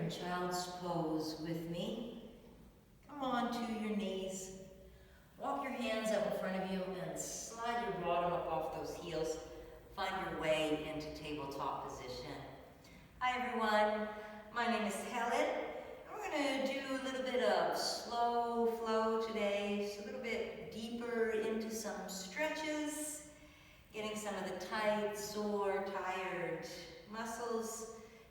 in child's pose with me. Come on to your knees. Walk your hands up in front of you and slide your bottom up off those heels. Find your way into tabletop position. Hi everyone, my name is Helen. We're going to do a little bit of slow flow today, so a little bit deeper into some stretches, getting some of the tight, sore, tired muscles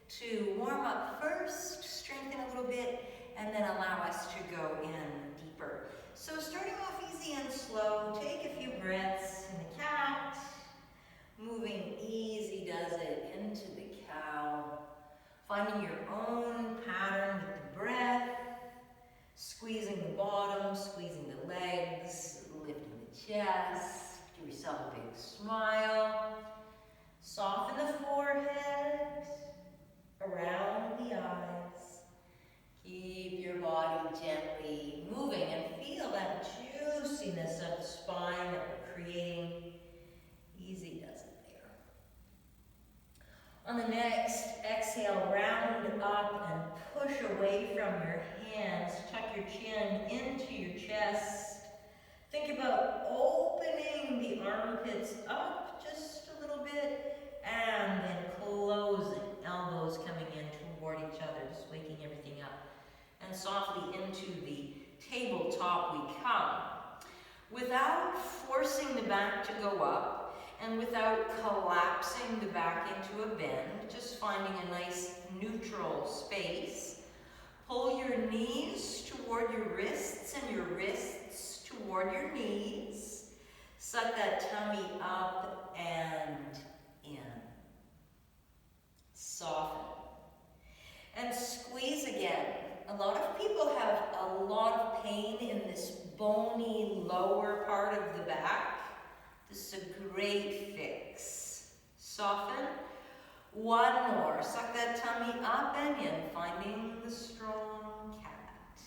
to warm up first, strengthen a little bit, and then allow us to go in deeper. So starting off easy and slow, take a few breaths in the cat, moving easy does it into the cow, finding your own pattern with the breath, squeezing the bottom, squeezing the legs, lifting the chest, give yourself a big smile, soften the forehead, around the eyes. Keep your body gently moving and feel that juiciness of the spine that we're creating. Easy does it there. On the next exhale, round up and push away from your hands. Tuck your chin into your chest. Think about opening the armpits up just a little bit and then closing. Elbows coming in toward each other, just waking everything up. And softly into the tabletop we come. Without forcing the back to go up and without collapsing the back into a bend, just finding a nice neutral space. Pull your knees toward your wrists and your wrists toward your knees. Suck that tummy up and in. Soften. And squeeze again. A lot of people have a lot of pain in this bony lower part of the back. This is a great fix. Soften. One more. Suck that tummy up and in, finding the strong cat.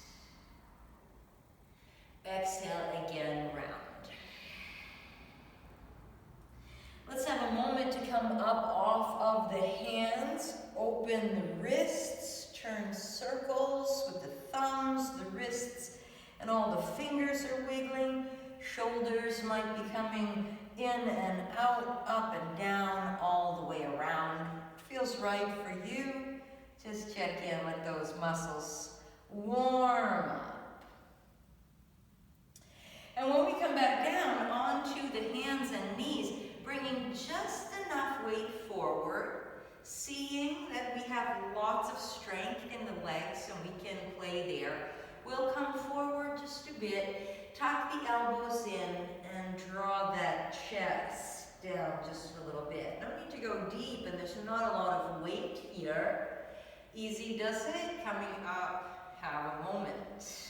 Exhale again, round. Let's have a moment to come up off of the hands. Open the wrists, turn circles with the thumbs, the wrists, and all the fingers are wiggling. Shoulders might be coming in and out, up and down, all the way around. Feels right for you. Just check in with those muscles. Warm up. And when we come back down onto the hands and knees, bringing just enough weight forward, seeing that we have lots of strength in the legs and we can play there. We'll come forward just a bit, tuck the elbows in, and draw that chest down just a little bit. No need to go deep, and there's not a lot of weight here. Easy does it. Coming up, have a moment.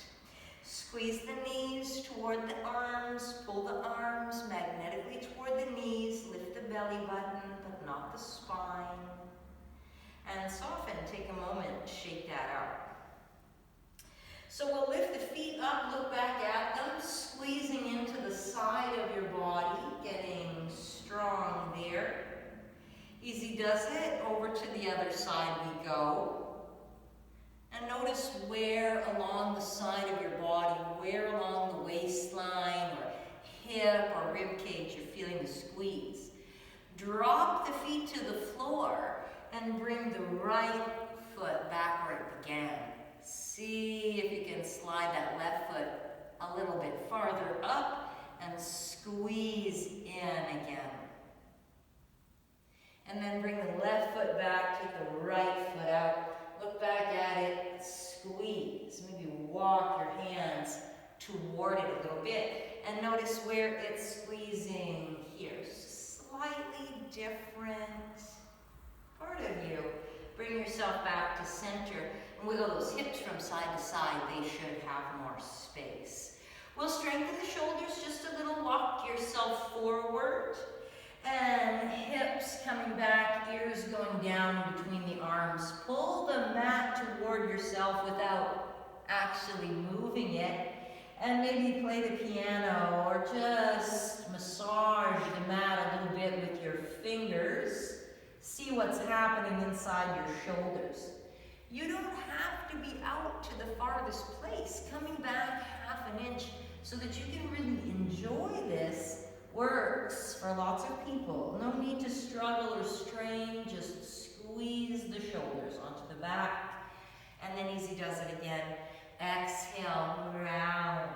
Squeeze the knees toward the arms, pull the arms magnetically toward the knees, lift the belly button, but not the spine. And soften, take a moment, shake that out. So we'll lift the feet up, look back at them, squeezing into the side of your body, getting strong there. Easy does it, over to the other side we go. And notice where along the side of your body, where along the waistline or hip or rib cage you're feeling the squeeze. Drop the feet to the floor and bring the right foot back where it began. See if you can slide that left foot a little bit farther up and squeeze in again. And then bring the left foot back, take the right foot out. Look back at it, squeeze. Maybe walk your hands toward it a little bit. And notice where it's squeezing here. Slightly different part of you. Bring yourself back to center and wiggle those hips from side to side. They should have more space. We'll strengthen the shoulders just a little. Walk yourself forward. And hips coming back, ears going down in between the arms. Pull the mat toward yourself without actually moving it. And maybe play the piano or just massage the mat a little bit with your fingers. See what's happening inside your shoulders. You don't have to be out to the farthest place, coming back half an inch so that you can really enjoy this works for lots of people. No need to struggle or strain, just squeeze the shoulders onto the back. And then easy does it again. Exhale, round.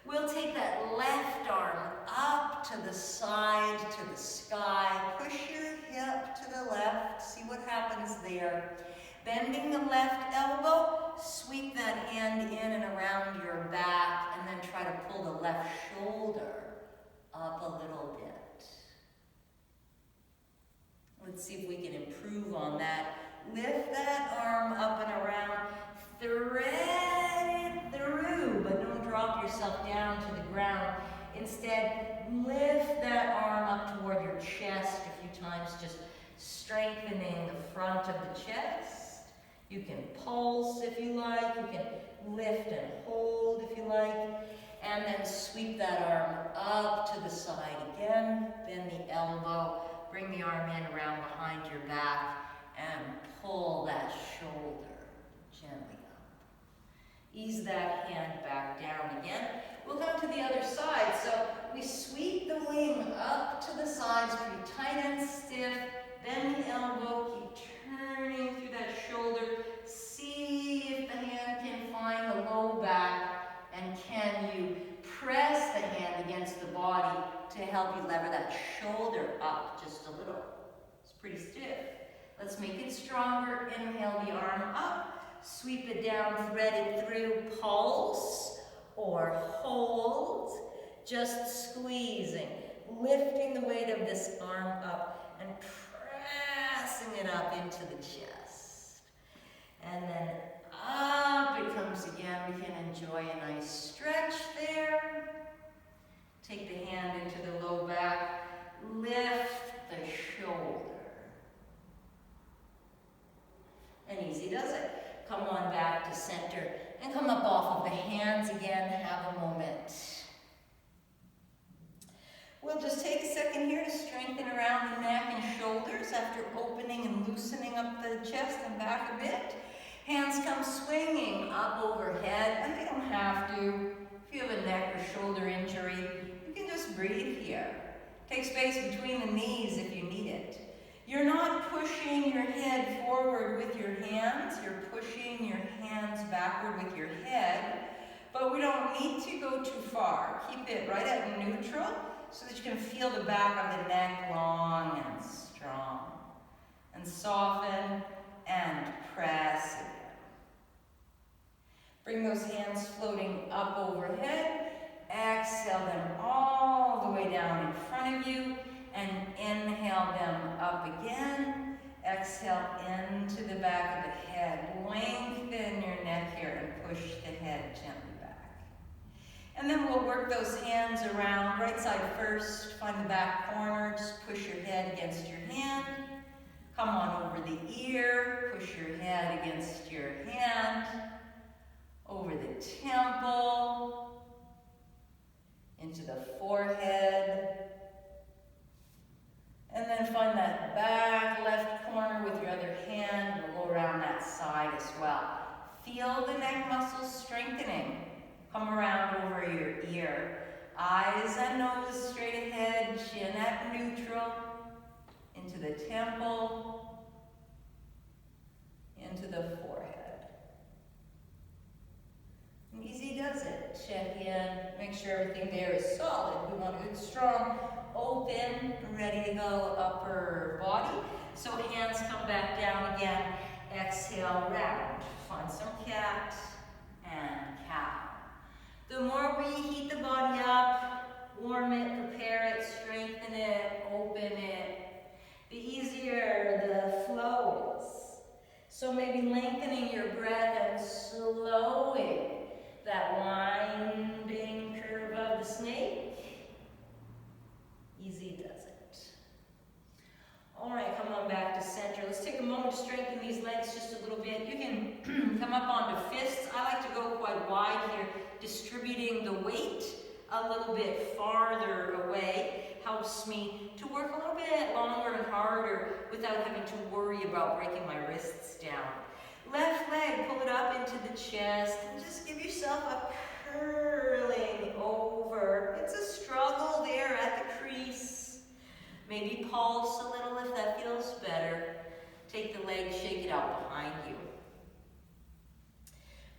We'll take that left arm up to the side, to the sky. Push your hip to the left. See what happens there. Bending the left elbow, sweep that hand in and around your back, and then try to pull the left shoulder up a little bit. Let's see if we can improve on that. Lift that arm up and around. Thread it through, but don't drop yourself down to the ground. Instead, lift that arm up toward your chest a few times, just strengthening the front of the chest. You can pulse if you like. You can lift and hold if you like. And then sweep that arm up to the side again. Bend the elbow. Bring the arm in around behind your back and pull that shoulder gently up. Ease that hand back down again. We'll come to the other side. So we sweep the wing up to the sides, pretty tight and stiff. Bend the elbow, keep turning through that shoulder. See if the hand can find the low back, and can you press the hand against the body to help you lever that shoulder up just a little. It's pretty stiff. Let's make it stronger. Inhale the arm up, sweep it down, thread it through, pulse or hold, just squeezing, lifting the weight of this arm up and pressing it up into the chest. And then up it comes again. We can enjoy a nice stretch there. Take the hand into the low back, lift the shoulder. And easy does it. Come on back to center and come up off of the hands again. Have a moment. We'll just take a second here to strengthen around the neck and shoulders after opening and loosening up the chest and back a bit. Hands come swinging up overhead, and they don't have to. If you have a neck or shoulder injury, you can just breathe here. Take space between the knees if you need it. You're not pushing your head forward with your hands. You're pushing your hands backward with your head. But we don't need to go too far. Keep it right at neutral so that you can feel the back of the neck long and strong. And soften and press again. Bring those hands floating up overhead. Exhale them all the way down in front of you. And inhale them up again. Exhale into the back of the head. Lengthen your neck here and push the head gently back. And then we'll work those hands around. Right side first. Find the back corner. Just push your head against your hand. Come on over the ear. Push your head against your hand. Over the temple. Into the forehead. And then find that back left corner with your other hand. We'll go around that side as well. Feel the neck muscles strengthening. Come around over your ear. Eyes and nose straight ahead, chin at neutral. Into the temple. Into the forehead. Easy does it. Check in. Make sure everything there is solid. We want a good, strong, open, ready to go upper body. So hands come back down again. Exhale, round. Find some cat and cow. The more we heat the body up, warm it, prepare it, strengthen it, open it, the easier the flow is. So maybe lengthening your breath and slowing that winding curve of the snake. Easy does it. All right, come on back to center. Let's take a moment to strengthen these legs just a little bit. You can come up onto fists. I like to go quite wide here, distributing the weight a little bit farther away helps me to work a little bit longer and harder without having to worry about breaking my wrists down. Left leg, pull it up into the chest and just give yourself a curling over. It's a struggle there at the crease. Maybe pulse a little if that feels better. Take the leg, shake it out behind you.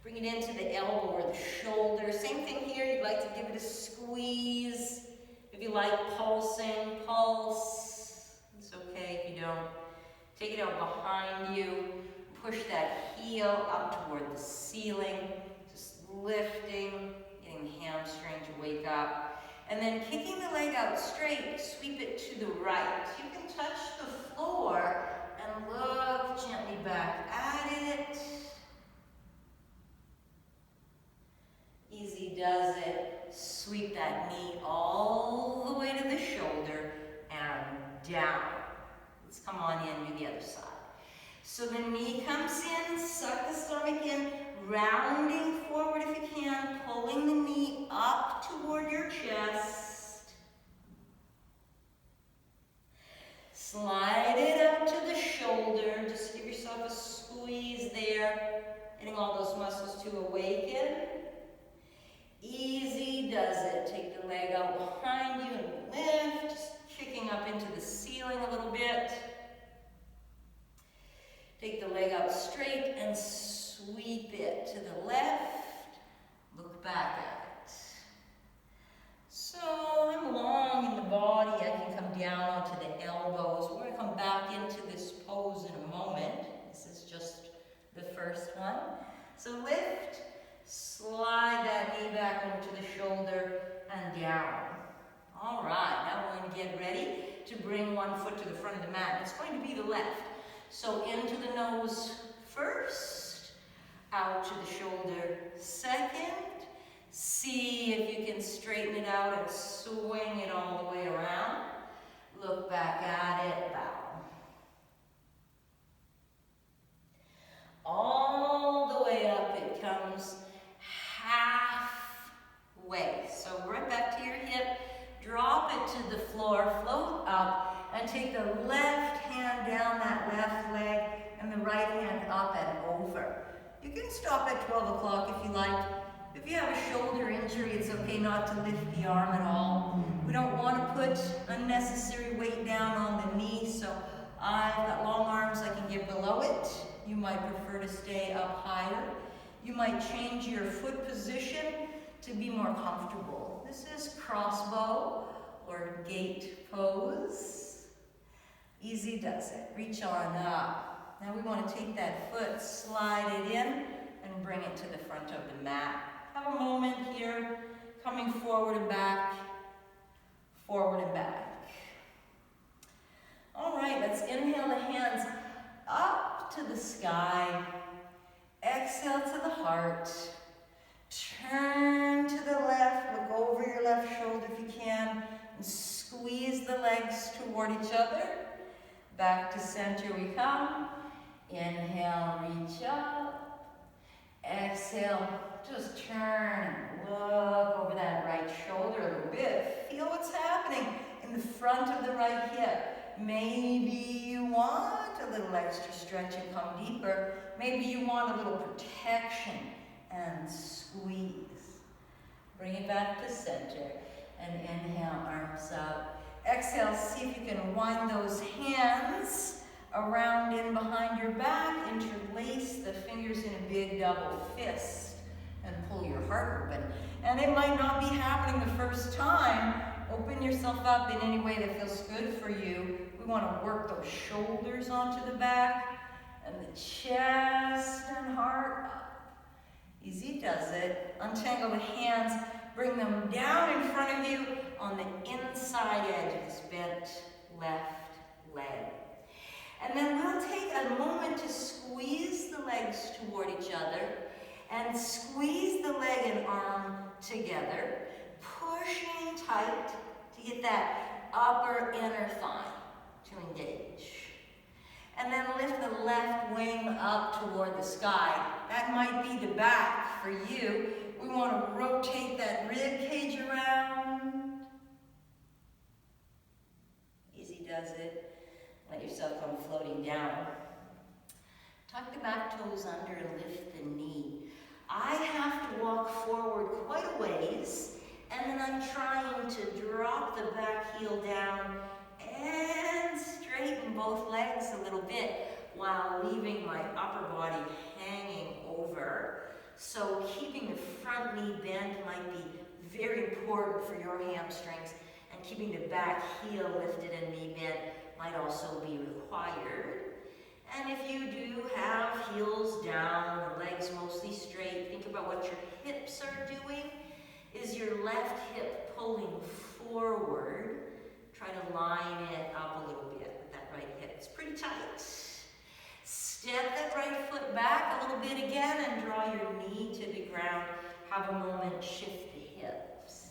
Bring it into the elbow or the shoulder. Same thing here, you'd like to give it a squeeze. If you like pulsing, pulse. It's okay if you don't. Take it out behind you. Push that heel up toward the ceiling. Just lifting, getting the hamstring to wake up. And then kicking the leg out straight, sweep it to the right. You can touch the floor and look gently back at it. Easy does it. Sweep that knee all the way to the shoulder and down. Let's come on in, do the other side. So the knee comes in, suck the stomach in, rounding forward if you can, pulling the knee up toward your chest. Slide it up to the shoulder. Just give yourself a squeeze there, getting all those muscles to awaken. Easy does it. Take the leg out behind you and lift, just kicking up into the ceiling a little bit. Take the leg out straight and sweep it to the left. Look back at it. So I'm long in the body. I can come down onto the elbows. We're going to come back into this pose in a moment. This is just the first one. So lift, slide that knee back over to the shoulder and down. All right, now we're going to get ready to bring one foot to the front of the mat. It's going to be the left. So into the nose first, out to the shoulder second. See if you can straighten it out and swing it all the way around. Look back at it, bow. All the way up it comes halfway. So right back to your hip, drop it to the floor, float up, and take the left hand down that left leg and the right hand up and over. You can stop at 12 o'clock if you like. If you have a shoulder injury, it's okay not to lift the arm at all. We don't want to put unnecessary weight down on the knee, so I've got long arms, I can get below it. You might prefer to stay up higher. You might change your foot position to be more comfortable. This is crossbow or gate pose. Easy does it. Reach on up. Now we want to take that foot, slide it in, and bring it to the front of the mat. Have a moment here, coming forward and back, forward and back. All right, let's inhale the hands up to the sky. Exhale to the heart. Turn to the left, look over your left shoulder if you can, and squeeze the legs toward each other. Back to center we come. Inhale, reach up. Exhale, just turn and look over that right shoulder a little bit. Feel what's happening in the front of the right hip. Maybe you want a little extra stretch and come deeper. Maybe you want a little protection and squeeze. Bring it back to center and inhale, arms up. Exhale, see if you can wind those hands around in behind your back, interlace the fingers in a big double fist and pull your heart open. And it might not be happening the first time. Open yourself up in any way that feels good for you. We want to work those shoulders onto the back and the chest and heart up. Easy does it. Untangle the hands, bring them down in front of you on the inside edge of this bent left leg. And then we'll take a moment to squeeze the legs toward each other and squeeze the leg and arm together, pushing tight to get that upper inner thigh to engage. And then lift the left wing up toward the sky. That might be the back for you. We want to rotate that rib cage around. Easy does it. Let yourself come floating down. Tuck the back toes under and lift the knee. I have to walk forward quite a ways, and then I'm trying to drop the back heel down and straighten both legs a little bit while leaving my upper body hanging over. So keeping the front knee bent might be very important for your hamstrings, and keeping the back heel lifted and knee bent might also be required. And if you do have heels down, the legs mostly straight, think about what your hips are doing. Is your left hip pulling forward? Try to line it up a little bit with that right hip. It's pretty tight. Step that right foot back a little bit again and draw your knee to the ground. Have a moment, shift the hips.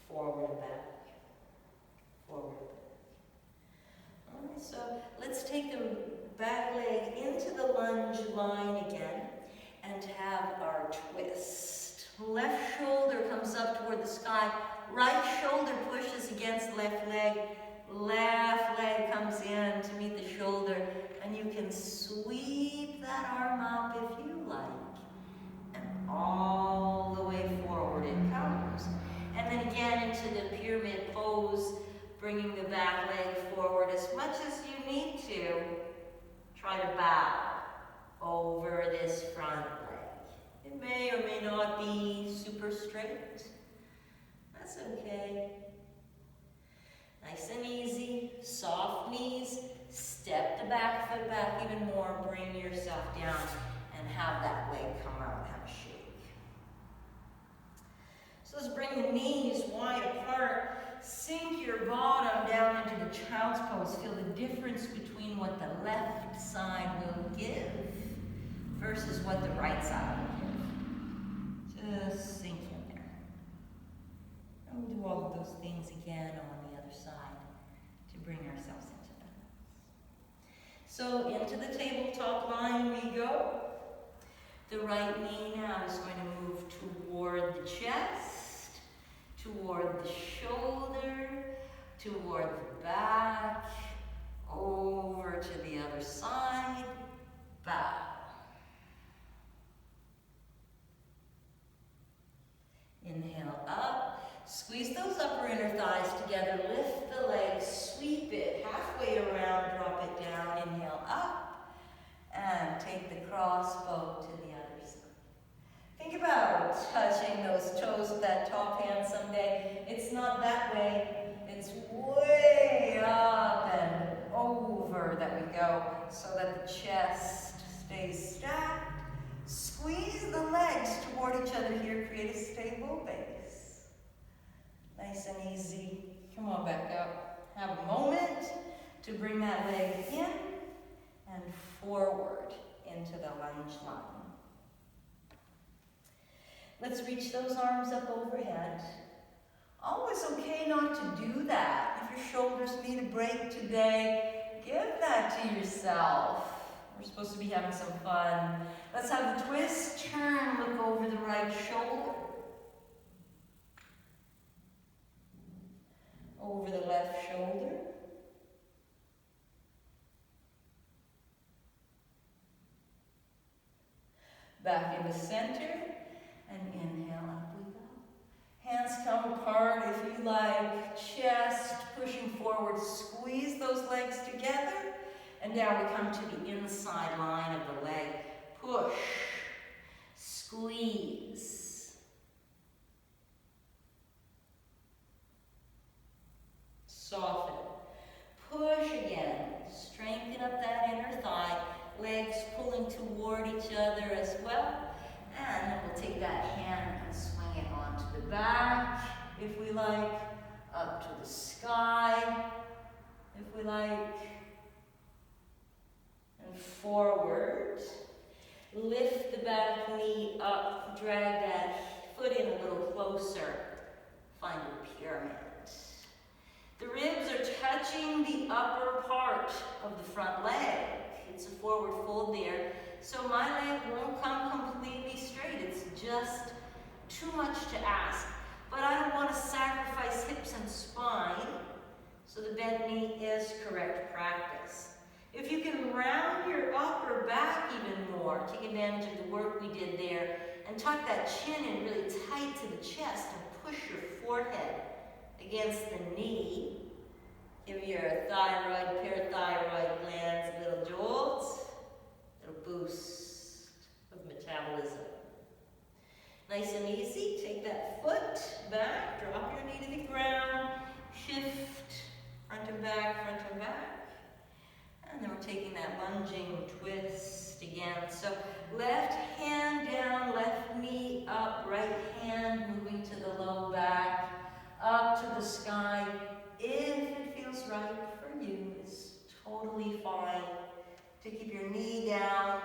Forward and back. Forward and back. All right, so let's take the back leg into the lunge line again and have our twist. Left shoulder comes up toward the sky. Right shoulder pushes against left leg. Left leg comes in to meet the shoulder, and you can sweep that arm up if you like. And all the way forward it comes. And then again into the pyramid pose, bringing the back leg forward as much as you need to. Try to bow over this front leg. It may or may not be super straight. That's okay. Nice and easy, soft knees. Step the back foot back even more. Bring yourself down and have that leg come out. Have a shake. So let's bring the knees wide apart. Sink your bottom down into the child's pose. Feel the difference between what the left side will give versus what the right side will give. Just sink in there. And we'll do all of those things again on the other side to bring ourselves into balance. So into the tabletop line we go. The right knee now is going to move toward the chest, toward the shoulder, toward the back, over to the other side, bow. Inhale up, squeeze those upper inner thighs together, lift the legs, sweep it halfway around, drop it down, inhale up, and take the crossbow to the other side. Think about touching those toes with that top hand someday. It's not that way, it's way up and over that we go so that the chest stays stacked. Squeeze the legs toward each other here, create a stable base. Nice and easy. Come on, back up. Have a moment to bring that leg in and forward into the lunge line. Let's reach those arms up overhead. Always okay not to do that. If your shoulders need a break today, give that to yourself. We're supposed to be having some fun. Let's have the twist, turn, look over the right shoulder. Over the left shoulder. Back in the center, and inhale, up we go. Hands come apart if you like, chest pushing forward, squeeze those legs together. And now we come to the inside line of the leg. Push, squeeze. Soften. Push again. Strengthen up that inner thigh. Legs pulling toward each other as well. And then we'll take that hand and swing it onto the back, if we like. Up to the sky, if we like. And forward. Lift the back knee up, drag that foot in a little closer. Find a pyramid. The ribs are touching the upper part of the front leg. It's a forward fold there. So my leg won't come completely straight. It's just too much to ask. But I don't want to sacrifice hips and spine, so the bent knee is correct practice. If you can round your upper back even more, take advantage of the work we did there, and tuck that chin in really tight to the chest and push your forehead against the knee. Give your thyroid, parathyroid glands a little jolt, a little boost of metabolism. Nice and easy, take that foot back, drop your knee to the ground, shift front and back, front and back. And then we're taking that lunging twist again. So left hand down, left knee up, right hand moving to the low back, up to the sky. If it feels right for you, it's totally fine to keep your knee down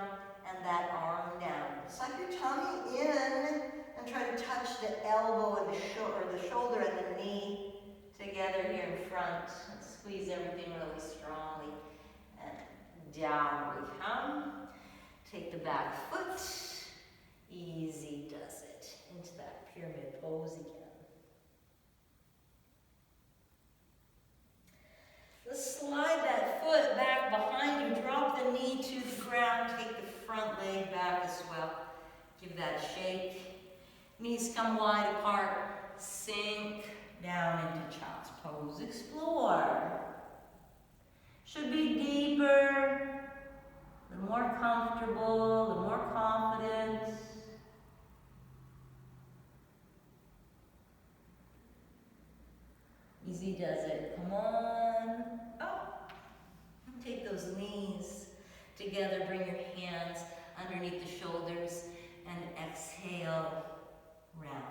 and that arm down. Suck your tummy in and try to touch the elbow and the shoulder and the knee together here in front. And squeeze everything really strongly. And down we come. Take the back foot. Easy does it. Into that pyramid pose again. Let's slide that foot back behind you. Drop the knee to the ground. Take the front leg back as well. Give that a shake. Knees come wide apart. Sink down into child's pose. Explore. Should be deeper, a little more comfortable, a little more confident. Easy does it. Come on. Up. Take those knees together. Bring your hands underneath the shoulders and exhale, round.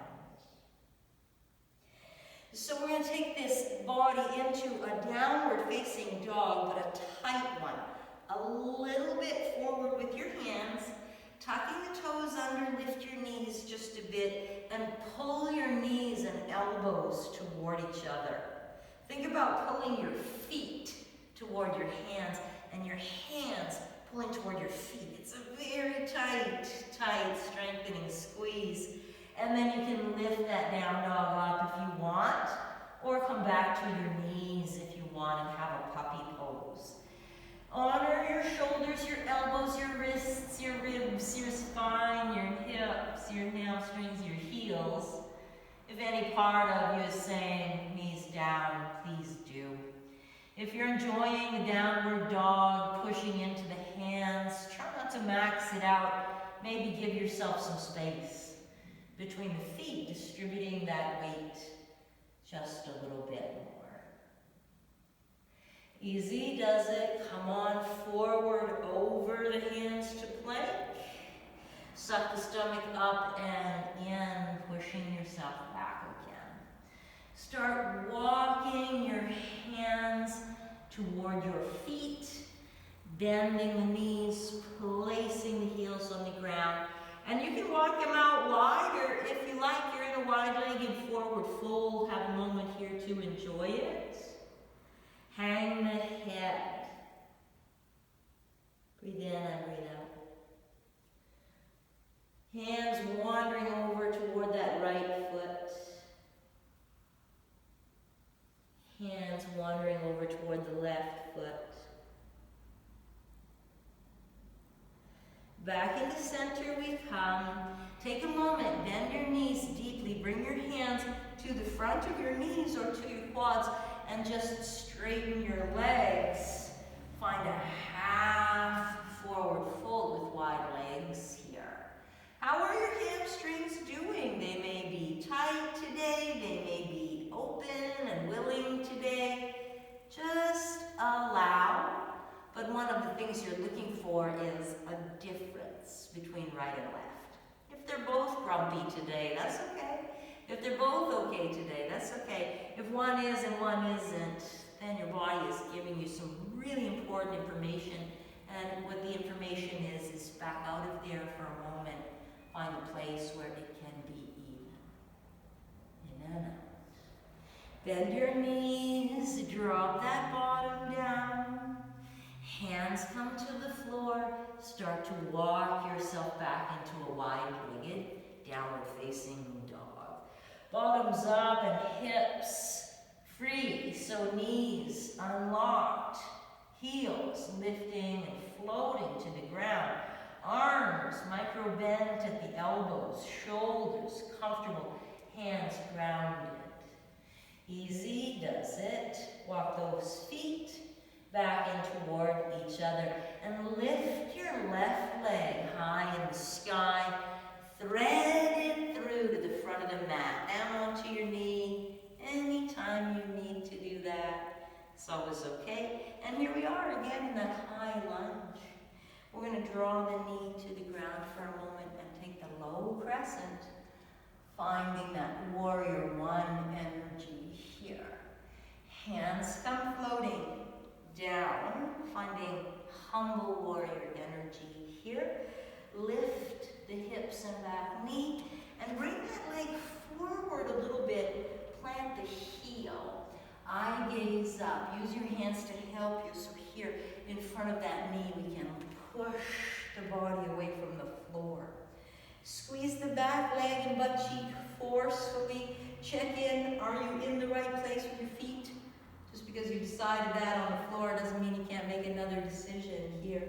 So we're going to take this body into a downward facing dog, but a tight one. A little bit forward with your hands, tucking the toes under, lift your knees just a bit, and pull your knees and elbows toward each other. Think about pulling your feet toward your hands, and your hands pulling toward your feet. It's a very tight, strengthening squeeze. And then you can lift that down dog up if you want, or come back to your knees if you want and have a puppy pose. Honor your shoulders, your elbows, your wrists, your ribs, your spine, your hips, your hamstrings, your heels. If any part of you is saying knees down, please do. If you're enjoying the downward dog, pushing into the hands, try not to max it out. Maybe give yourself some space between the feet, distributing that weight just a little bit more. Easy does it. Come on forward over the hands to plank. Suck the stomach up and in, pushing yourself back again. Start walking your hands toward your feet, bending the knees, placing the heels on the ground. And you can walk them out wider if you like. You're in a wide-legged forward fold. Have a moment here to enjoy it. Hang the head. Breathe in and breathe out. Hands wandering over toward that right foot. Hands wandering over toward the left foot. Back into center we come. Take a moment, bend your knees deeply. Bring your hands to the front of your knees or to your quads and just straighten your legs. Find a half forward fold with wide legs here. How are your hamstrings doing? They may be tight today. They may be open and willing today. Just allow. But one of the things you're looking for is a difference between right and left. If they're both grumpy today, that's okay. If they're both okay today, that's okay. If one is and one isn't, then your body is giving you some really important information. And what the information is back out of there for a moment. Find a place where it can be even. In and out. Bend your knees. knees, drop that bottom down. Hands come to the floor. Start to walk yourself back into a wide-legged downward facing dog. Bottoms up and hips free, so knees unlocked. Heels lifting and floating to the ground. Arms micro bent at the elbows, shoulders comfortable, hands grounded. Easy does it. Walk those feet back in toward each other and lift your left leg high in the sky. Thread it through to the front of the mat, down onto your knee. Anytime you need to do that, it's always okay. And here we are again in that high lunge. We're going to draw the knee to the ground for a moment and take the low crescent, finding that warrior one energy here. Hands come floating down, finding humble warrior energy here. Lift the hips and back knee and bring that leg forward a little bit. Plant the heel. Eye gaze up. Use your hands to help you. So here in front of that knee we can push the body away from the floor. Squeeze the back leg and butt cheek forcefully. Check in. Are you in the right place with your feet? Just because you decided that on the floor doesn't mean you can't make another decision here.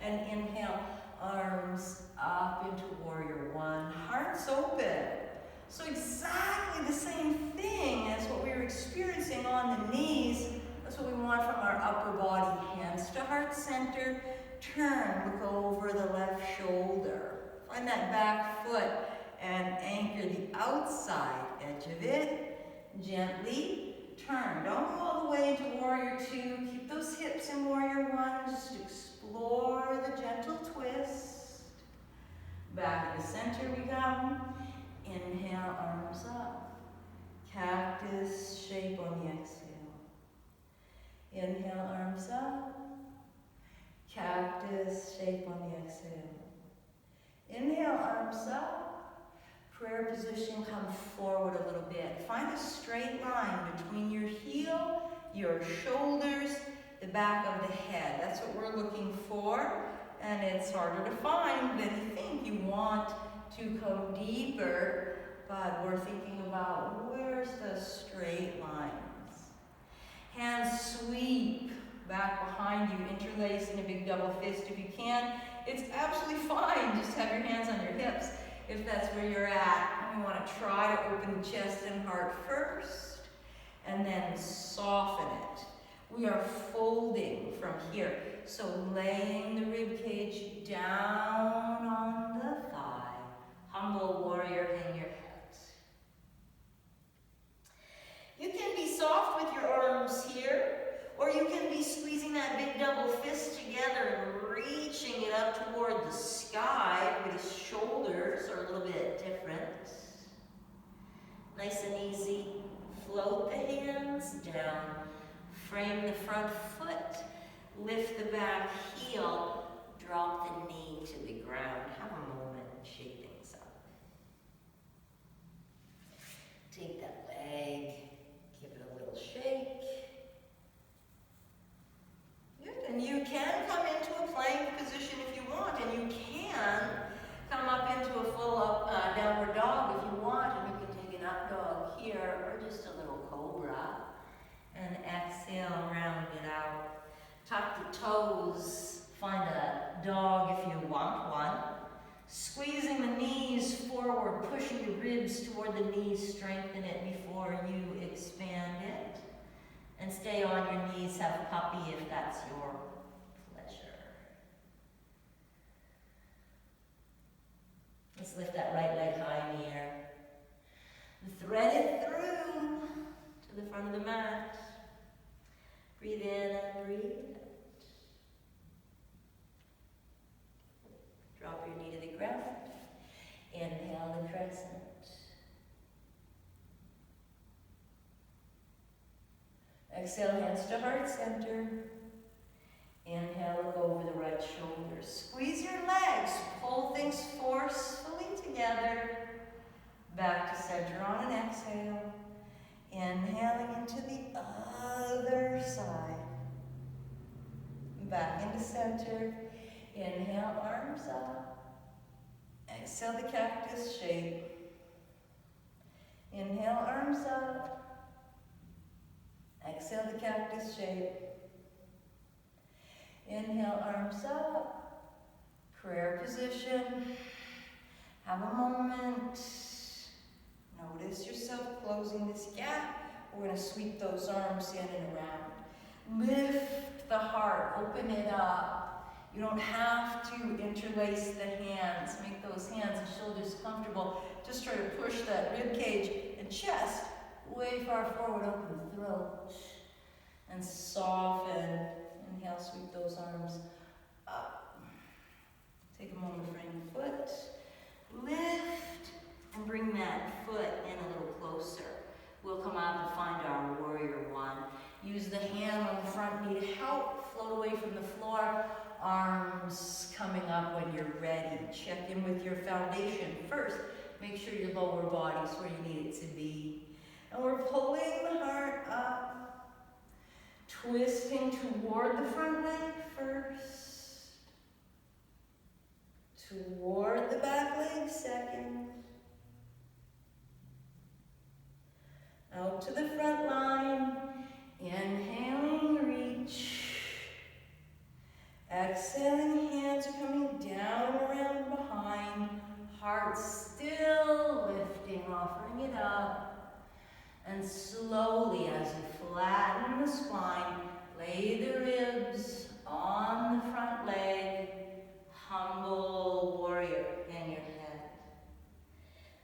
And inhale, arms up into warrior one. Hearts open. So exactly the same thing as what we were experiencing on the knees. That's what we want from our upper body. Hands to heart center. Turn, look over the left shoulder. Find that back foot and anchor the outside edge of it. Gently turn. Don't go all the way into warrior two. Keep those hips in warrior one. Just explore the gentle twist. Back to the center we come. Inhale, arms up. Cactus shape on the exhale. Inhale, arms up. Cactus shape on the exhale. Inhale, arms up. Prayer position, come forward a little bit. Find a straight line between your heel, your shoulders, the back of the head. That's what we're looking for. And it's harder to find than you think. You want to go deeper, but we're thinking about where's the straight lines. Hands sweep back behind you, interlace in a big double fist if you can. It's absolutely fine. Just have your hands on your hips if that's where you're at. And we want to try to open the chest and heart first, and then soften it. We are folding from here. So laying the rib cage down on the thigh. Humble warrior, hang your head. You can be soft with your arms here, or you can be squeezing that big double fist together and reaching it up toward the sky. Everybody's shoulders are a little bit different. Nice and easy. Float the hands down. Frame the front foot. Lift the back heel. Drop the knee to the ground. Have a moment and shake things up. Take that leg. Give it a little shake. And you can come into a plank position if you want, and you can come up into a full up downward dog if you want, and you can take an up dog here, or just a little cobra, and exhale, round it out. Tuck the toes, find a dog if you want one. Squeezing the knees forward, pushing the ribs toward the knees, strengthen it before you expand it. And stay on your knees, have puppy if that's your pleasure. Let's lift that right leg high in the air. Thread it through to the front of the mat. Breathe in and breathe out. Drop your knee to the ground. Inhale the crescent. Exhale, hands to heart center. Inhale, look over the right shoulder. Squeeze your legs. Pull things forcefully together. Back to center on an exhale. Inhaling into the other side. Back into center. Inhale, arms up. Exhale the cactus shape. Inhale, arms up. Exhale the cactus shape. Inhale, arms up. Prayer position. Have a moment. Notice yourself closing this gap. We're going to sweep those arms in and around. Lift the heart. Open it up. You don't have to interlace the hands. Make those hands and shoulders comfortable. Just try to push that rib cage and chest way far forward. Open the throat. And soften. Inhale, sweep those arms up. Take a moment for your foot. Lift and bring that foot in a little closer. We'll come out and find our warrior one. Use the hand on the front knee to help float away from the floor. Arms coming up when you're ready. Check in with your foundation first. Make sure your lower body's where you need it to be. And we're pulling the heart up. Twisting toward the front leg first. Toward the back leg second. Out to the front line. Inhaling, reach. Exhaling, hands are coming down and around behind. Heart still lifting, offering it up. And slowly, as you flatten the spine, lay the ribs on the front leg. Humble warrior in your head.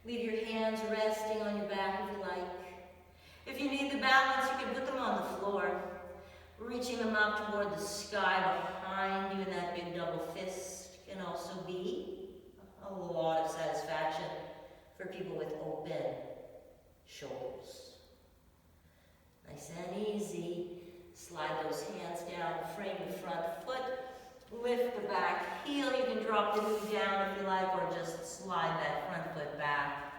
Leave your hands resting on your back if you like. If you need the balance, you can put them on the floor. Reaching them up toward the sky behind you in that big double fist can also be a lot of satisfaction for people with open shoulders. Nice and easy. Slide those hands down, frame the front foot, lift the back heel. You can drop the knee down if you like, or just slide that front foot back.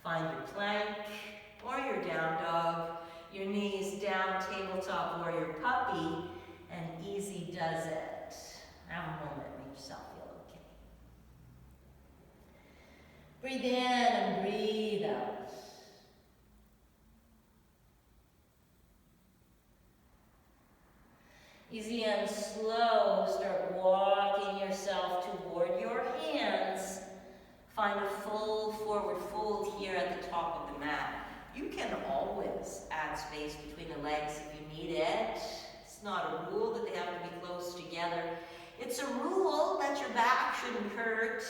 Find your plank or your down dog. Your knees down, tabletop warrior puppy, and easy does it. Have a moment, make yourself feel okay. Breathe in and breathe out. Easy and slow, start walking yourself toward your hands. Find a full forward fold here at the top of the mat. You can always add space between the legs if you need it. It's not a rule that they have to be close together. It's a rule that your back shouldn't hurt.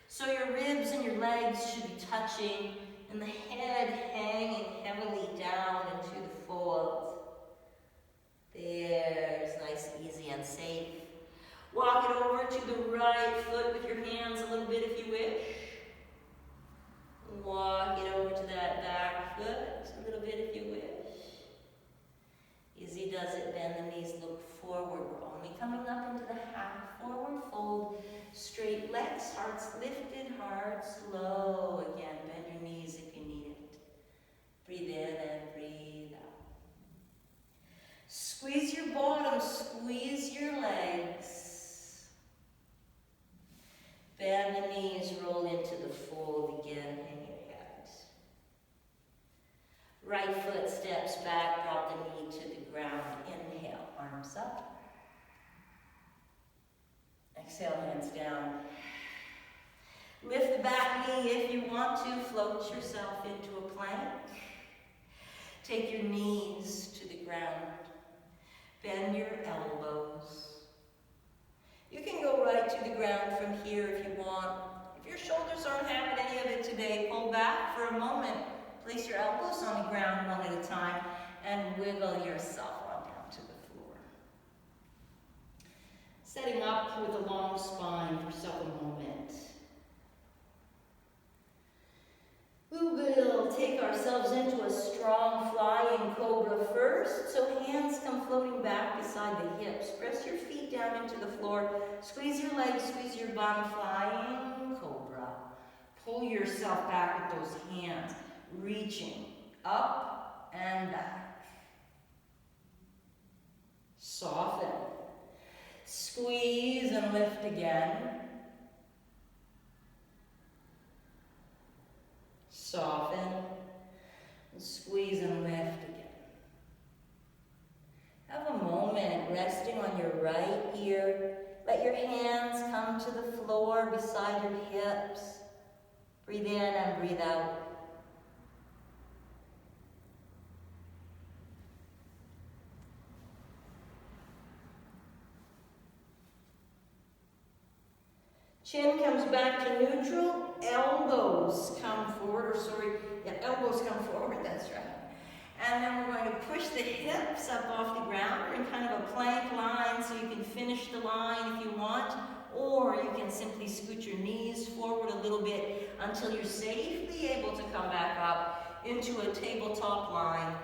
So your ribs and your legs should be touching and the head hanging heavily down into the fold. There's nice, easy, and safe. Walk it over to the right foot with your hands a little bit if you wish. Walk it over to that back foot a little bit if you wish. Easy does it. Bend the knees, look forward. We're only coming up into the half forward fold. Straight legs, hearts lifted, heart slow. Again, bend your knees if you need it. Breathe in and breathe out. Squeeze your bottom, squeeze your legs. Bend the knees, roll into the fold again, hang your head. Right foot steps back, drop the knee to the ground. Inhale, arms up. Exhale, hands down. Lift the back knee if you want to. Float yourself into a plank. Take your knees to the ground. Bend your elbows. You can go right to the ground from here if you want. If your shoulders aren't having any of it today, pull back for a moment. Place your elbows on the ground one at a time and wiggle yourself on down to the floor. Setting up with a long spine for several moments. We will take ourselves into a strong flying cobra first. So hands come floating back beside the hips. Press your feet down into the floor. Squeeze your legs, squeeze your bum, flying cobra. Pull yourself back with those hands, reaching up and back. Soften. Squeeze and lift again. Soften. Squeeze and lift again. Have a moment resting on your right ear. Let your hands come to the floor beside your hips. Breathe in and breathe out. Chin comes back to neutral, elbows come forward, elbows come forward, that's right. And then we're going to push the hips up off the ground. We're in kind of a plank line, so you can finish the line if you want, or you can simply scoot your knees forward a little bit until you're safely able to come back up into a tabletop line.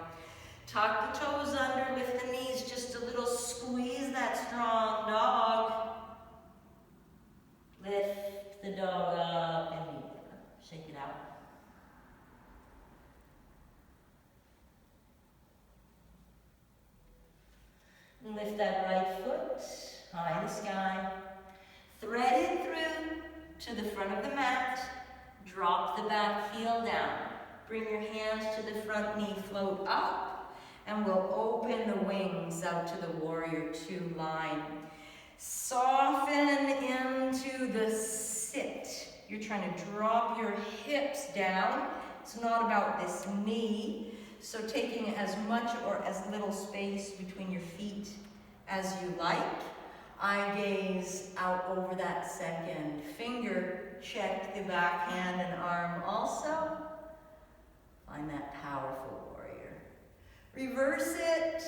Tuck the toes under, lift the knees just a little, squeeze that strong dog. Lift the dog up and shake it out. Lift that right foot high in the sky. Thread it through to the front of the mat. Drop the back heel down. Bring your hands to the front knee, float up, and we'll open the wings out to the warrior two line. Soften into the sit. You're trying to drop your hips down. It's not about this knee. So taking as much or as little space between your feet as you like. Eye gaze out over that second finger. Check the back hand and arm also. Find that powerful warrior. Reverse it.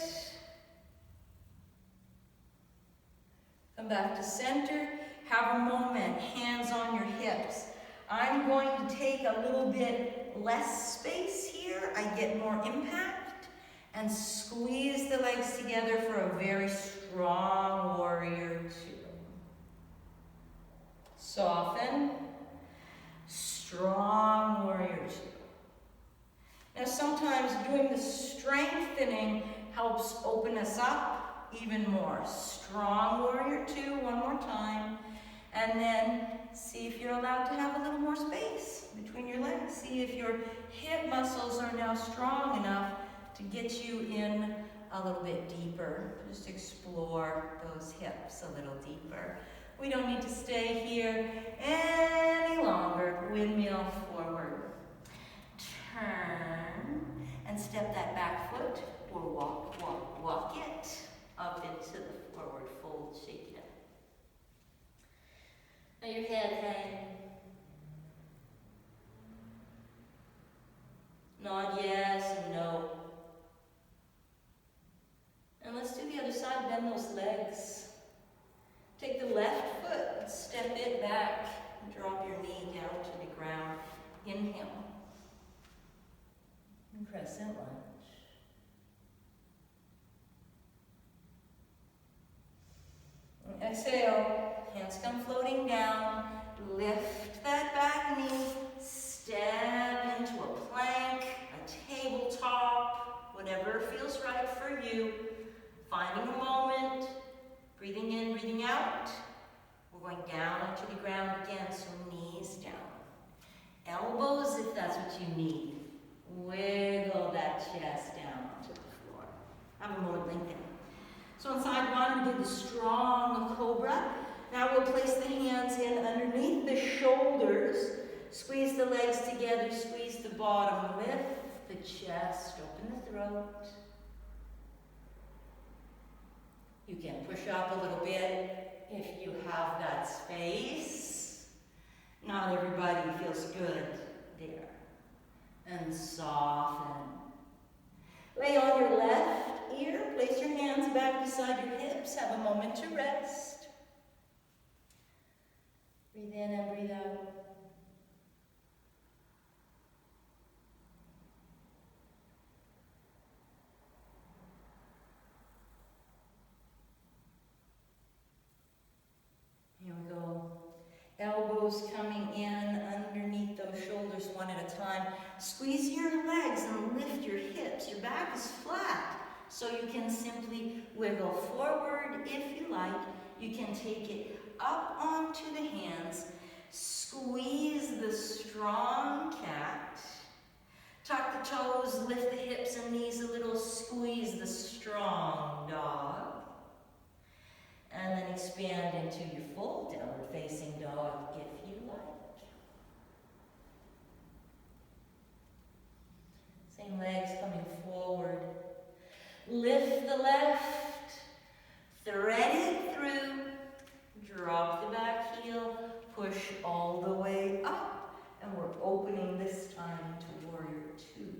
Come back to center. Have a moment, hands on your hips. I'm going to take a little bit less space here. I get more impact. And squeeze the legs together for a very strong warrior two. Soften. Strong warrior two. Now sometimes doing the strengthening helps open us up even more. Strong warrior two, one more time. And then see if you're allowed to have a little more space between your legs. See if your hip muscles are now strong enough to get you in a little bit deeper. Just explore those hips a little deeper. We don't need to stay here any longer. Windmill forward. Turn and step that back foot or walk it up into the forward fold. Shake it up. Let your head hang. Nod yes and no. And let's do the other side. Bend those legs. Take the left foot and step it back. And drop your knee down to the ground. Inhale. And crescent lunge. And exhale. Hands come floating down. Lift that back knee. Step into a plank, a tabletop, whatever feels right for you. Finding a moment. Breathing in, breathing out. We're going down onto the ground again, so knees down. Elbows if that's what you need. Wiggle that chest down onto the floor. Have a moment, lengthen. So on side one, we did the strong cobra. Now we'll place the hands in underneath the shoulders. Squeeze the legs together, squeeze the bottom, lift the chest, open the throat. You can push up a little bit if you have that space. Not everybody feels good there. And soften. Lay on your left ear, place your hands back beside your hips, have a moment to rest. Breathe in and breathe out. Here we go. Elbows coming in underneath those shoulders one at a time. Squeeze your legs and lift your hips. Your back is flat, so you can simply wiggle forward if you like. You can take it up onto the hands. Squeeze the strong cat. Tuck the toes, lift the hips and knees a little. Squeeze the strong dog. And then expand into your full downward facing dog if you like. Same legs coming forward. Lift the left, thread it through, drop the back heel, push all the way up, and we're opening this time to warrior two.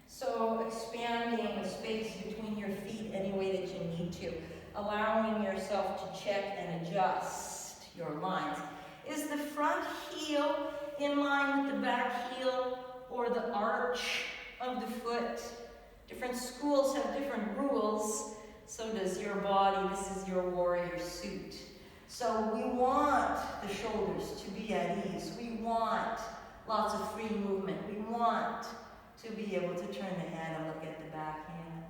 So expanding the space between your feet any way that you need to, allowing yourself to check and adjust your lines. Is the front heel in line with the back heel or the arch of the foot? Different schools have different rules. So does your body. This is your warrior suit. So we want the shoulders to be at ease. We want lots of free movement. We want to be able to turn the head and look at the back hand.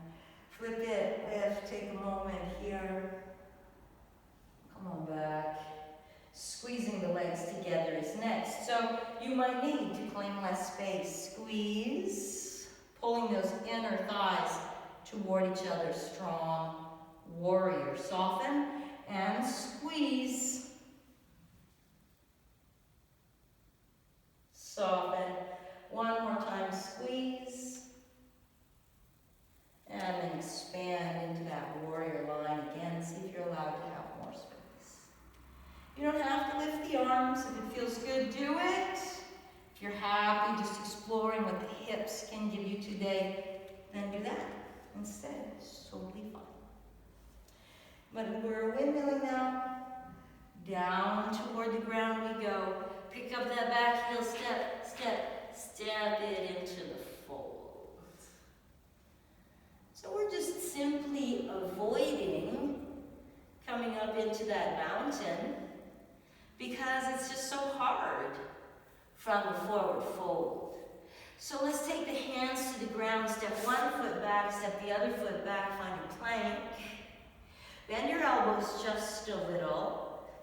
Flip it, lift, take a moment here. Come on back. Squeezing the legs together is next. So you might need to claim less space. Squeeze, pulling those inner thighs toward each other. Strong warrior. Soften and squeeze. Soften. One more time, squeeze. And then expand into that warrior line again. See if you're allowed to have more space. You don't have to lift the arms. If it feels good, do it. If you're happy just exploring what the hips can give you today, then do that instead. It's totally fine. But we're windmilling now. Down toward the ground we go. Pick up that back heel, step, step. Step it into the fold. So we're just simply avoiding coming up into that mountain because it's just so hard from the forward fold. So let's take the hands to the ground, step one foot back, step the other foot back, find your plank. Bend your elbows just a little.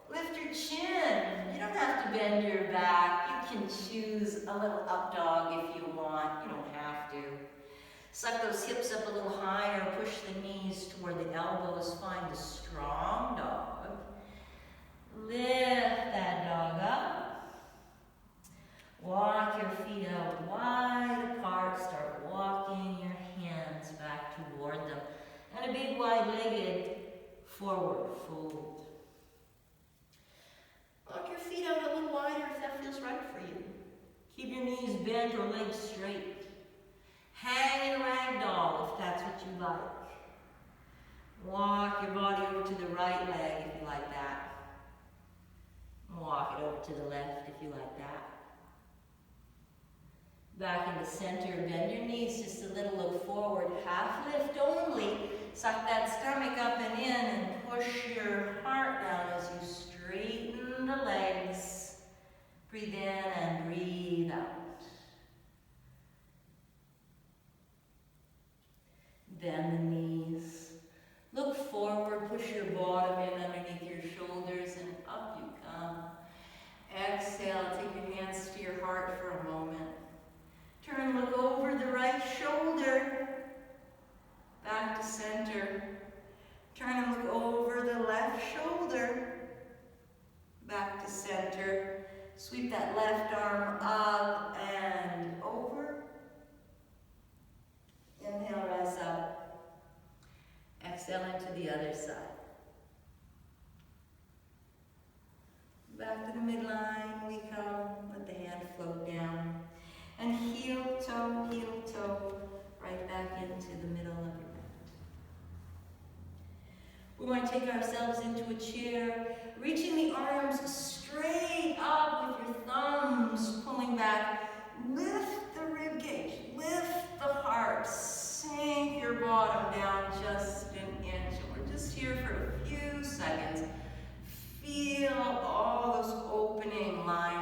Lift your chin. You don't have to bend your back. You can choose a little up dog if you want. You don't have to. Suck those hips up a little higher. Push the knees toward the elbows. Find the strong dog. Lift that dog up. Walk your feet out wide apart. Start walking your hands back toward them. And a big wide-legged forward fold. Walk your feet out a little wider if that feels right for you. Keep your knees bent or legs straight. Hang in ragdoll if that's what you like. Walk your body over to the right leg if you like that. Walk it over to the left if you like that. Back into center, bend your knees just a little, look forward. Half lift only. Suck that stomach up and in and push your heart down as you straighten the legs. Breathe in and breathe out. Bend the knees. Look forward, push your bottom in underneath your shoulders and up you come. Exhale, take your hands to your heart for a moment. Turn, look over the right shoulder. Back to center. Turn and look over the left shoulder. Back to center. Sweep that left arm up and over. Inhale, rise up. Exhale into the other side. Back to the midline we come. Let the hand float down. And heel, toe, right back into the middle of your mat. We're going to take ourselves into a chair, reaching the arms straight up with your thumbs pulling back. Lift the rib cage, lift the heart, sink your bottom down just an inch. And we're just here for a few seconds. Feel all those opening lines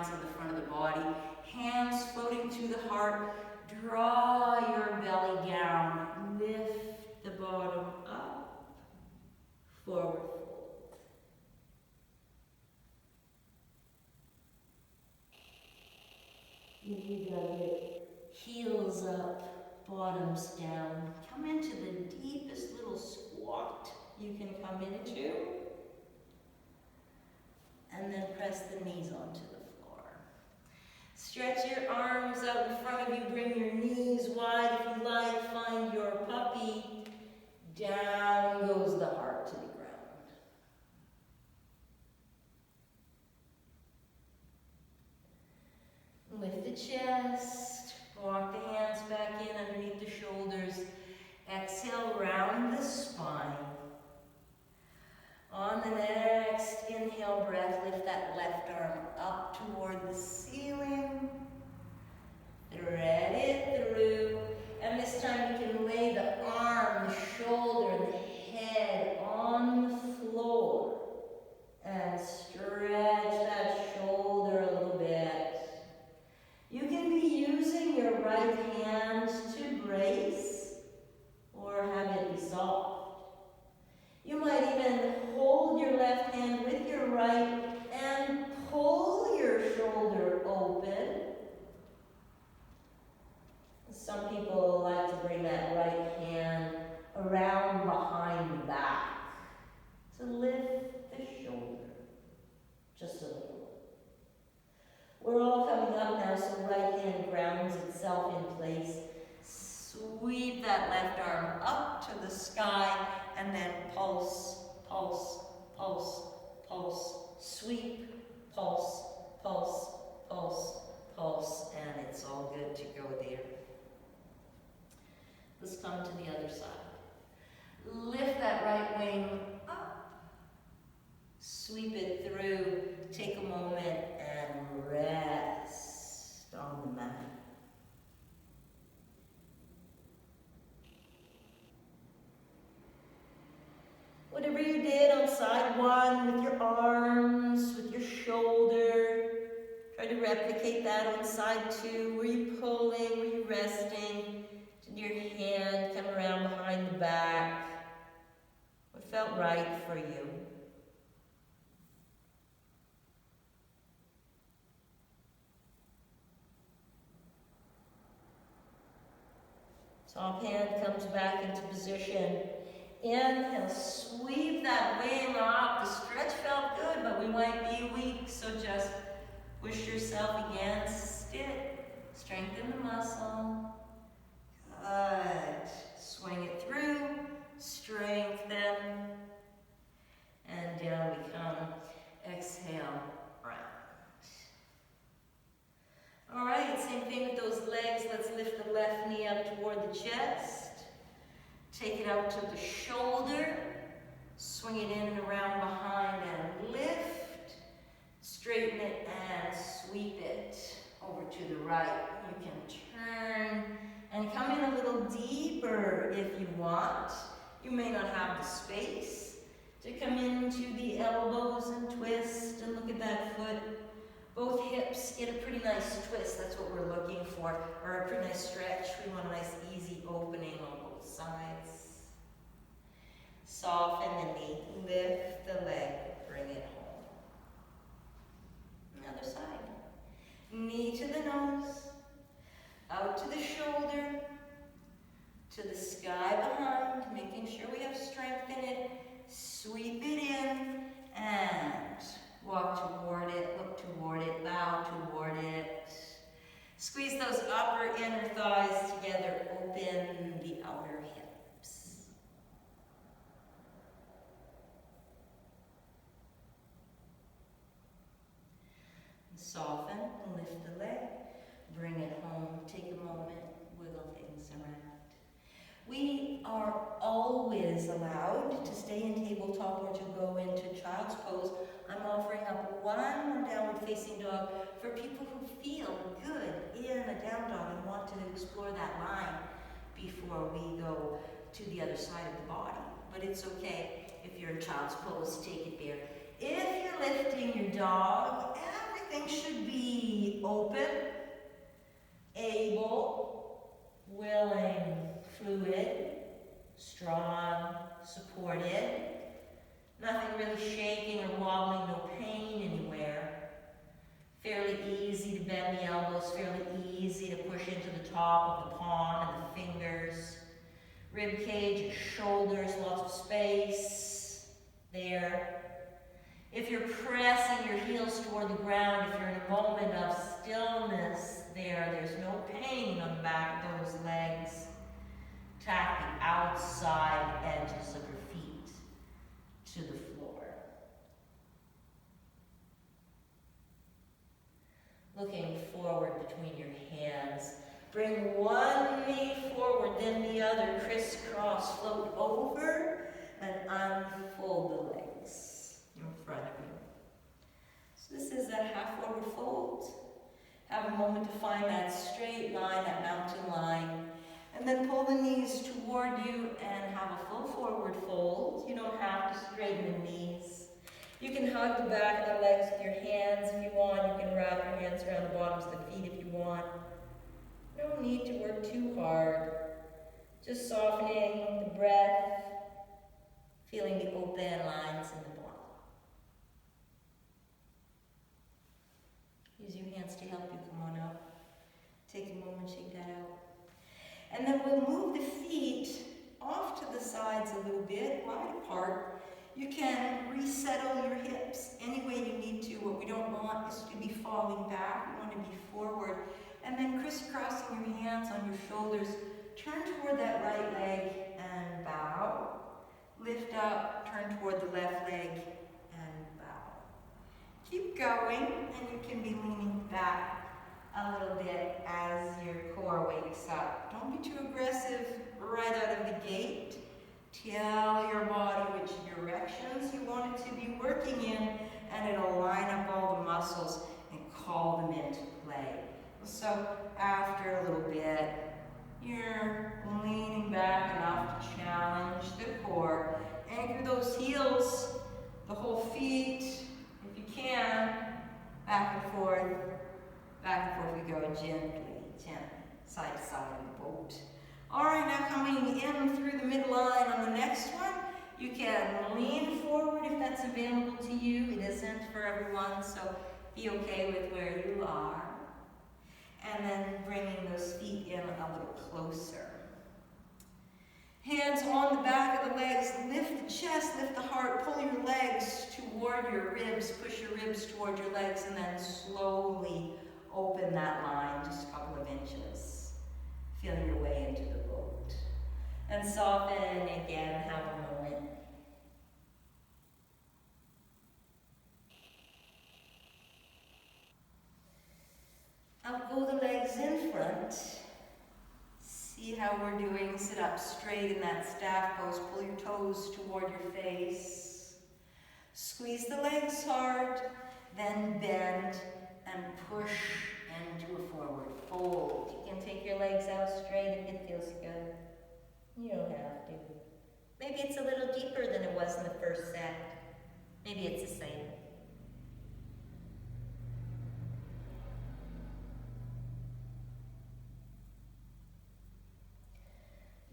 body. Hands floating to the heart. Draw your belly down. Lift the bottom up. Forward fold. You got it. Heels up, bottoms down. Come into the deepest little squat you can come into. And then press the knees onto the floor. Stretch your arms out in front of you. Bring your knees wide if you like. Find your puppy. Down goes the heart to the ground. Lift the chest. Walk the hands back in underneath the shoulders. Exhale, round the spine. On the next inhale breath, lift that left arm up toward the ceiling. Thread it through. And this time you can lay the arm, the shoulder, and the head on the floor. And stretch that shoulder a little bit. You can be using your right hand to brace or have it be soft. You might even hold your left hand with your right and pull your shoulder open. Some people like to bring that right hand around behind the back to lift the shoulder just a little. We're all coming up now, so right hand grounds itself in place. Sweep that left arm up to the sky and then pulse, pulse, pulse, pulse. Sweep, pulse, pulse, pulse, pulse, and it's all good to go there. Let's come to the other side. Lift that right wing up. Sweep it through. Take a moment and rest on the mat. Whatever you did on side one with your arms, with your shoulder, try to replicate that on side two. Were you pulling? Were you resting? Did your hand come around behind the back? What felt right for you? Top hand comes back into position. Inhale, sweep that wing up. The stretch felt good, but we might be weak, so just push yourself against it. Strengthen the muscle. Good. Swing it through. Strengthen. And down we come. Exhale, round. All right, same thing with those legs. Let's lift the left knee up toward the chest. Take it out to the shoulder, swing it in and around behind and lift, straighten it and sweep it over to the right. You can turn and come in a little deeper if you want. You may not have the space to come into the elbows and twist and look at that foot. Both hips get a pretty nice twist, that's what we're looking for, or a pretty nice stretch. We want a nice easy opening on both sides. Soften the knee, lift the leg, bring it home. Another side. Knee to the nose, out to the shoulder, to the sky behind, making sure we have strength in it. Sweep it in and walk toward it, look toward it, bow toward it. Squeeze those upper inner thighs together, open the outer hips. Soften and lift the leg, bring it home, take a moment, wiggle things around. We are always allowed to stay in tabletop or to go into child's pose. I'm offering up one more downward facing dog for people who feel good in a down dog and want to explore that line before we go to the other side of the body. But it's okay if you're in child's pose, take it there. If you're lifting your dog, every everything should be open, able, willing, fluid, strong, supported. Nothing really shaking or wobbling, no pain anywhere. Fairly easy to bend the elbows, fairly easy to push into the top of the palm and the fingers. Rib cage, shoulders, lots of space there. If you're pressing your heels toward the ground, if you're in a moment of stillness there's no pain on the back of those legs. Tap the outside edges of your feet to the floor. Looking forward between your hands. Bring one knee forward, then the other. Crisscross, float over and unfold the legs in front of you. So this is a half forward fold. Have a moment to find that straight line, that mountain line. And then pull the knees toward you and have a full forward fold. You don't have to straighten the knees. You can hug the back of the legs with your hands if you want. You can wrap your hands around the bottoms of the feet if you want. No need to work too hard. Just softening the breath, feeling the open lines in the body. Use your hands to help you come on up. Take a moment, shake that out. And then we'll move the feet off to the sides a little bit, wide apart. You can resettle your hips any way you need to. What we don't want is to be falling back. We want to be forward. And then crisscrossing your hands on your shoulders. Turn toward that right leg and bow. Lift up, turn toward the left leg and bow. Keep going, and you can be leaning back a little bit as your core wakes up. Don't be too aggressive right out of the gate. Tell your body which directions you want it to be working in, and it'll line up all the muscles and call them into play. So after a little bit, you're leaning back enough to challenge the core. Anchor those heels, the whole feet, if you can, back and forth we go gently, side to side of the boat. All right, now coming in through the midline on the next one, you can lean forward if that's available to you. It isn't for everyone, so be okay with where you are. And then bringing those feet in a little closer. Hands on the back of the legs, lift the chest, lift the heart, pull your legs toward your ribs, push your ribs toward your legs, and then slowly open that line just a couple of inches. Feeling your way into the boat. And soften again, have a moment. Out go the legs in front. See how we're doing. Sit up straight in that staff pose. Pull your toes toward your face. Squeeze the legs hard, then bend and push into a forward fold. You can take your legs out straight if it feels good. You don't have to. Maybe it's a little deeper than it was in the first set. Maybe it's the same.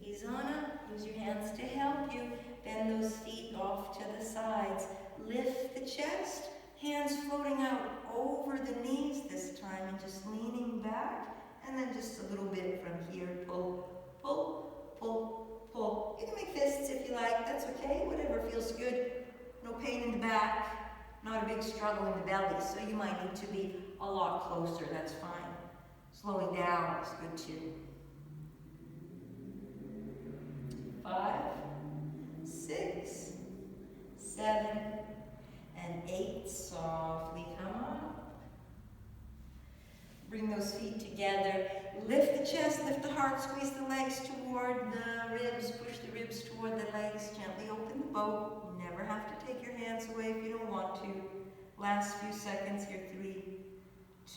Ease on up. Use your hands to help you. Bend those feet off to the sides. Lift the chest. Hands floating out over the knees this time and just leaning back. And then just a little bit from here. Pull, pull, pull, pull. You can make fists if you like. That's okay. Whatever feels good. No pain in the back. Not a big struggle in the belly. So you might need to be a lot closer. That's fine. Slowing down is good too. 5, 6, 7, and 8. Softly come up. Bring those feet together. Lift the chest, lift the heart, squeeze the legs toward the ribs. Push the ribs toward the legs. Gently open the boat. You never have to take your hands away if you don't want to. Last few seconds here. 3,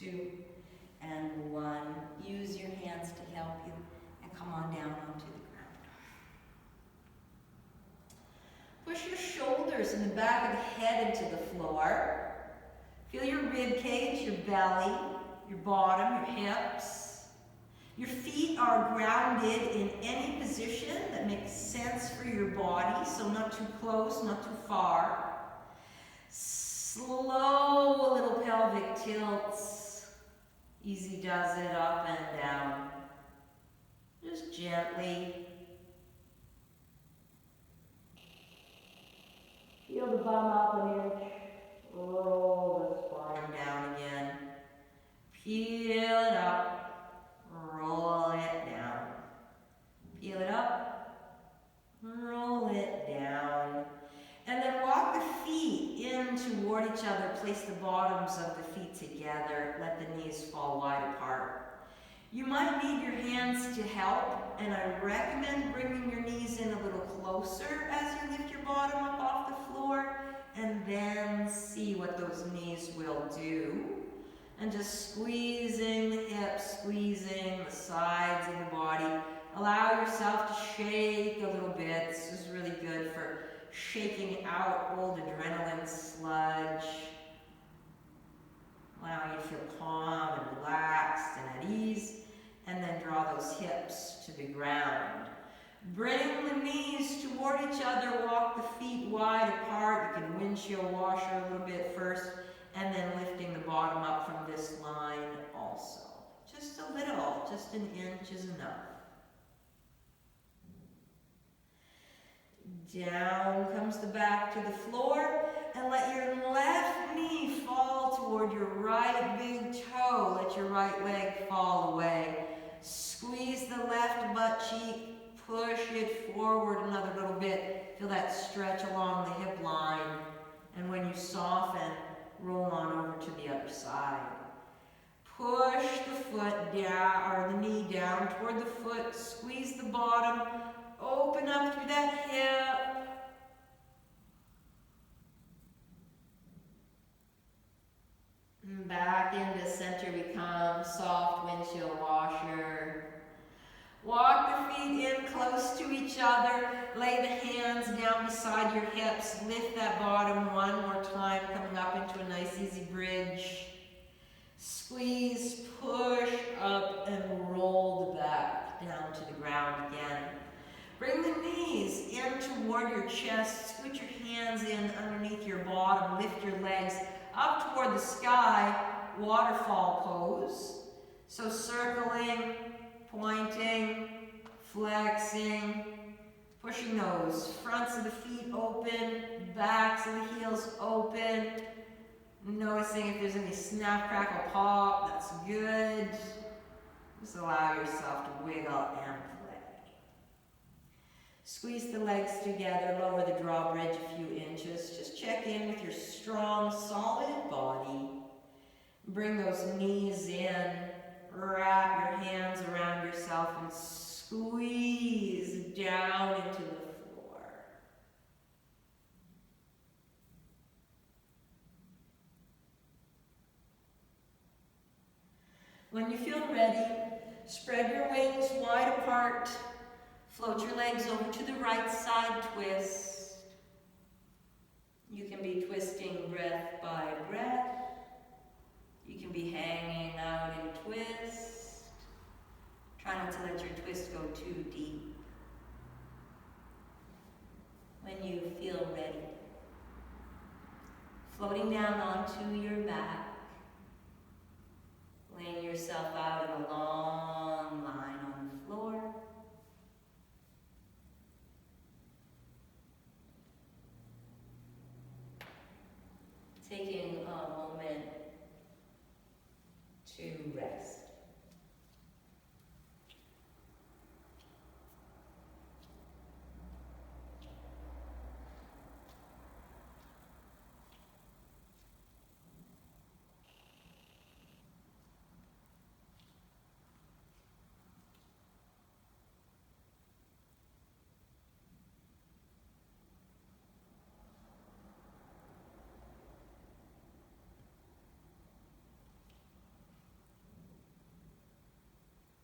2, and 1. Use your hands to help you and come on down onto the Push your shoulders and the back of the head into the floor. Feel your rib cage, your belly, your bottom, your hips. Your feet are grounded in any position that makes sense for your body, so not too close, not too far. Slow little pelvic tilts. Easy does it, up and down. Just gently. Feel the bum up an inch. Roll the spine down again. Peel it up. Roll it down. Peel it up. Roll it down. And then walk the feet in toward each other. Place the bottoms of the feet together. Let the knees fall wide apart. You might need your hands to help, and I recommend bringing your knees in a little closer as you lift your bottom up off the floor, and then see what those knees will do. And just squeezing the hips, squeezing the sides of the body. Allow yourself to shake a little bit. This is really good for shaking out old adrenaline sludge. Allowing you to feel calm and relaxed and at ease. And then draw those hips to the ground. Bring the knees toward each other. Walk the feet wide apart. You can windshield washer a little bit first. And then lifting the bottom up from this line also. Just a little, just an inch is enough. Down comes the back to the floor, and let your left knee fall toward your right big toe. Let your right leg fall away. Squeeze the left butt cheek, push it forward another little bit. Feel that stretch along the hip line. And when you soften, roll on over to the other side. Push the foot down, or the knee down toward the foot. Squeeze the bottom. Open up through that hip. And back into center we come. Soft windshield washer. Walk the feet in close to each other. Lay the hands down beside your hips. Lift that bottom one more time, coming up into a nice easy bridge. Squeeze, push up, and roll the back down to the ground again. Bring the knees in toward your chest. Scoot your hands in underneath your bottom. Lift your legs up toward the sky. Waterfall pose. So circling, pointing, flexing, pushing those fronts of the feet open, backs of the heels open. Noticing if there's any snap, crackle, pop. That's good. Just allow yourself to wiggle and play. Squeeze the legs together, lower the drawbridge a few inches. Just check in with your strong, solid body. Bring those knees in. Wrap your hands around yourself and squeeze down into the floor. When you feel ready, spread your wings wide apart. Float your legs over to the right side, twist. You can be twisting breath by breath. You can be hanging out in twist. Try not to let your twist go too deep. When you feel ready, floating down onto your back, laying yourself out in a long line on the floor. Taking a moment to rest.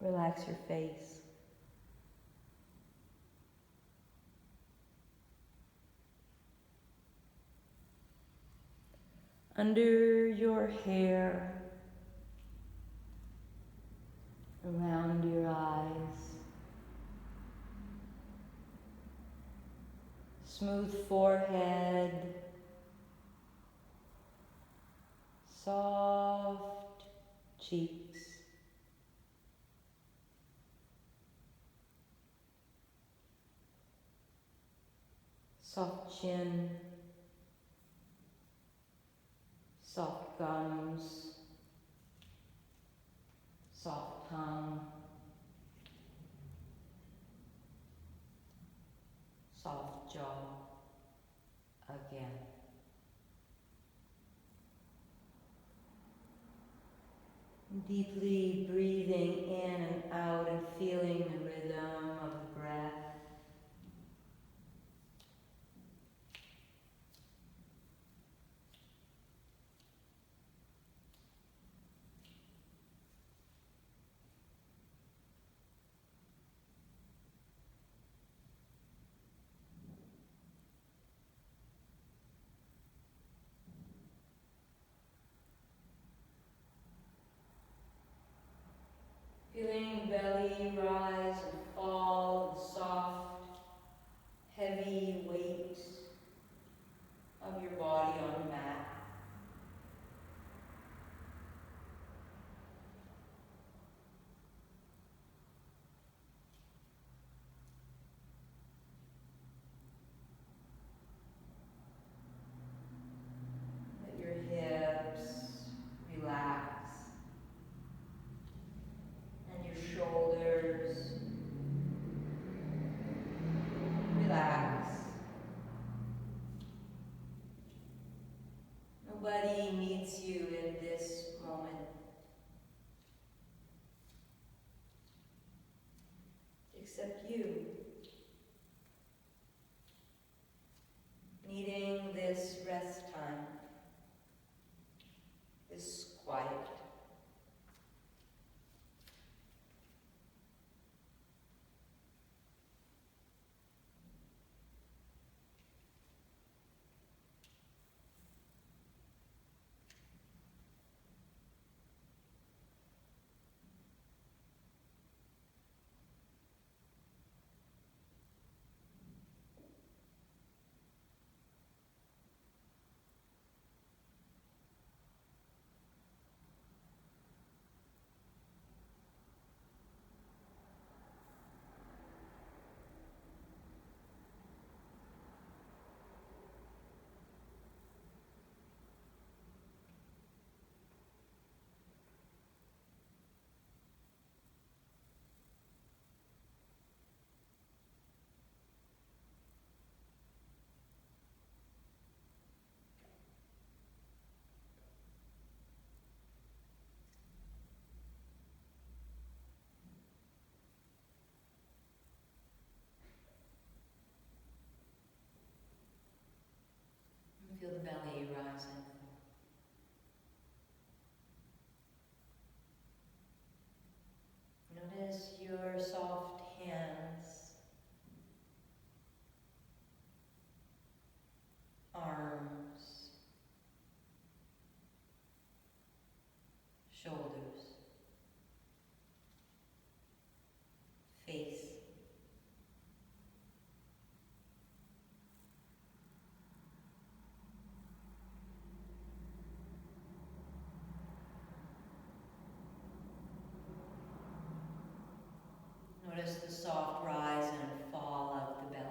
Relax your face. under your hair, around your eyes, smooth forehead, soft cheeks, soft chin, soft gums, soft tongue, soft jaw again. Deeply breathing in and out and feeling the rhythm of the breath. Feeling the belly rise and fall, the soft, heavy weight of your body on the mat. Let your hips relax and your shoulders relax. Nobody needs you in this moment except you, needing this rest time, this quiet. Feel the belly rise and fall. Notice your soft hands, arms, shoulders, face. Notice the soft rise and fall of the belly.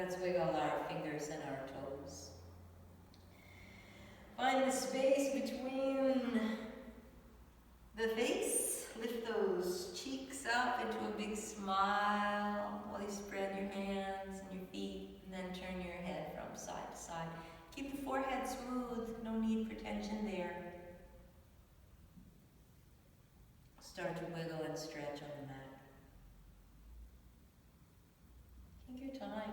Let's wiggle our fingers and our toes. Find the space between the face. Lift those cheeks up into a big smile while you spread your hands and your feet, and then turn your head from side to side. Keep the forehead smooth, no need for tension there. Start to wiggle and stretch on the mat. Take your time.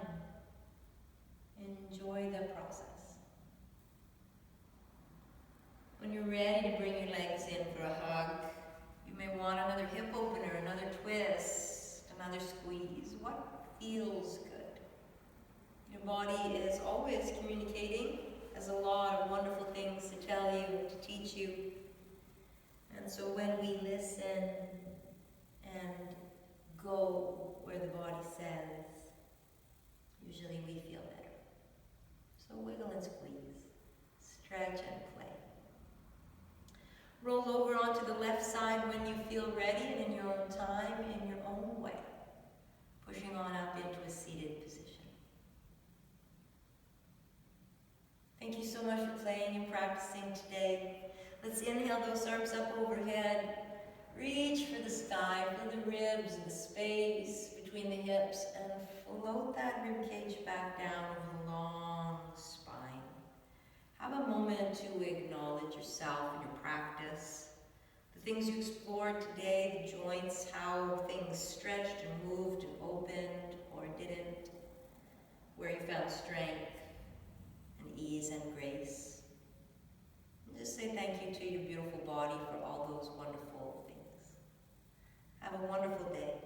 Enjoy the process. When you're ready to bring your legs in for a hug, you may want another hip opener, another twist, another squeeze. What feels good? Your body is always communicating, has a lot of wonderful things to tell you, to teach you. And so when we listen and go where the body says, usually we feel better. So wiggle and squeeze, stretch and play. Roll over onto the left side when you feel ready and in your own time, in your own way. Pushing on up into a seated position. Thank you so much for playing and practicing today. Let's inhale those arms up overhead. Reach for the sky, feel the ribs and the space between the hips, and float that rib cage back down over the long spine. Have a moment to acknowledge yourself and your practice, the things you explored today, the joints, how things stretched and moved and opened or didn't, where you found strength and ease and grace. And just say thank you to your beautiful body for all those wonderful things. Have a wonderful day.